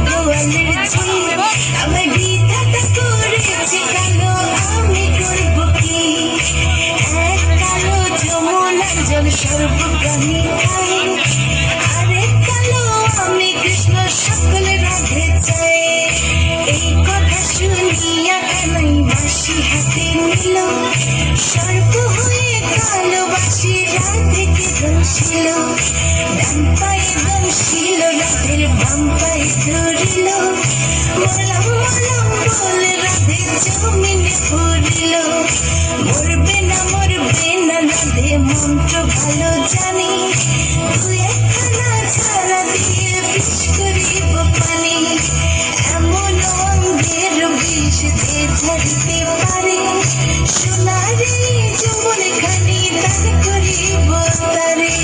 গোয়ালের ঝি আমার বিধাতা করেছে কালো আমি করব কি এক কালো যমুনার জল সর্বপ্রাণী খাই আরে কালো আমি কৃষ্ণ সকলে রাধে চাই এই কথা শুনিয়া কানাই বাঁশি হাতে নিল সর্ব হয়ে কালো বাঁশি রাধেকে দোষিল ডান পায়ে দোষিল রাধের বাম পায়ে ধরিল মলম মলম বলে রাধে জমিনে পড়িল মরবে না রাধে মন্ত্র ভালো জানি তুই একখানা ছাড়া দিয়ে বিষ করিব পানি এমন অঙ্গের বিষ যে ঝরিতে পারে সোনারে যমন খানি দান করিব তারে